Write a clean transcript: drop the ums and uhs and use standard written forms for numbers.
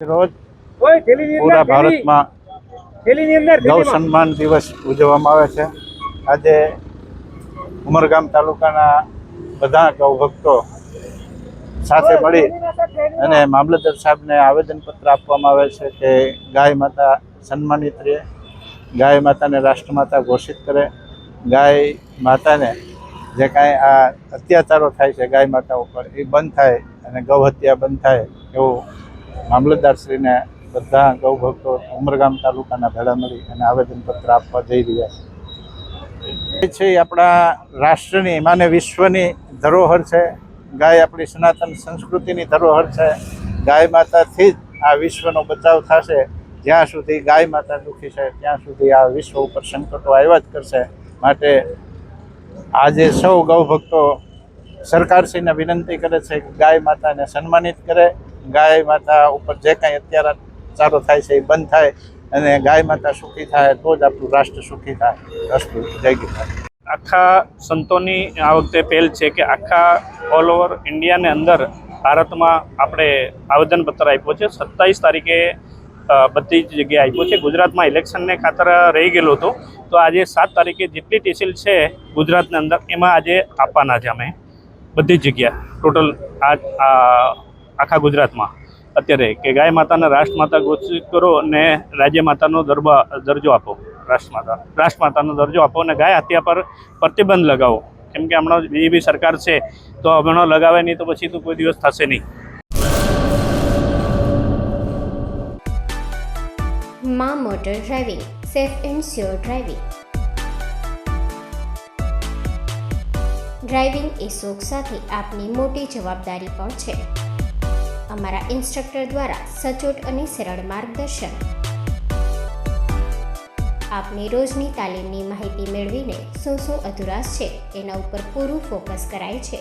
રોજ પૂરા ભારતમાં ગૌ સન્માન દિવસ ઉજવવામાં આવે છે. આજે ઉમરગામ તાલુકાના બધા ગૌ ભક્તો સાથે મળી અને મામલતદાર સાહેબને આવેદનપત્ર આપવામાં આવે છે કે ગાય માતા સન્માનિત રહે, ગાય માતાને રાષ્ટ્રમાતા ઘોષિત કરે, ગાય માતાને જે કાંઈ આ અત્યાચારો થાય છે ગાય માતા ઉપર એ બંધ થાય અને ગૌ હત્યા બંધ થાય એવું મામલતદારશ્રીને બધા ગૌ ભક્તો ઉમરગામ તાલુકાના ભેળા મળી અને આવેદનપત્ર આપવા જઈ રહ્યા છે. એ આપણા રાષ્ટ્રની માને વિશ્વની ધરોહર છે. ગાય આપણી સનાતન સંસ્કૃતિની ધરોહર છે. ગાય માતાથી જ આ વિશ્વનો બચાવ થશે. જ્યાં સુધી ગાય માતા દુઃખી છે ત્યાં સુધી આ વિશ્વ ઉપર સંકટો આવ્યા જ કરશે. માટે આજે સૌ ગૌ ભક્તો સરકારશ્રીને વિનંતી કરે છે કે ગાય માતાને સન્માનિત કરે, ગાય માતા ઉપર જે કાંઈ અત્યાચારો થાય છે એ બંધ થાય અને ગાય માતા સુખી થાય તો જ આપણું રાષ્ટ્ર સુખી થાય. અસ્તુ. જય ગીતા. આખા સંતોની આ વખતે પહેલ છે કે આખા ઓલ ઓવર ઇન્ડિયાને અંદર ભારતમાં આપણે આવેદનપત્ર આપ્યો છે. 27 તારીખે બધી જ જગ્યાએ આપ્યો છે. ગુજરાતમાં ઇલેક્શનને ખાતર રહી ગયેલું હતું, તો આજે 7 તારીખે જેટલી તહેસીલ છે ગુજરાતની અંદર એમાં આજે આપવાના છે. અમે બધી જ જગ્યા ટોટલ આખા ગુજરાતમાં અત્યારે કે ગાય માતાને રાષ્ટ્રમાતા ઘોષિત કરો અને રાજ્ય માતાનો દરજ્જો આપો, રાષ્ટ્રમાતાનો દરજ્જો આપો અને ગાય હત્યા પર પ્રતિબંધ લગાવો. કેમ કે હમણાં બીજી સરકાર છે તો હમણાં લગાવે નહીં તો પછી તો કોઈ દિવસ થશે નહીં. માં motor driving, safe and sure driving. Driving એ શોખ સાથે આપની મોટી જવાબદારી પણ છે. અમારા ઇન્સ્ટ્રક્ટર દ્વારા સચોટ અને સરળ માર્ગદર્શન. આપની રોજની તાલીમની માહિતી મેળવીને શું અધુરાશ છે એના ઉપર પૂરું ફોકસ કરાય છે.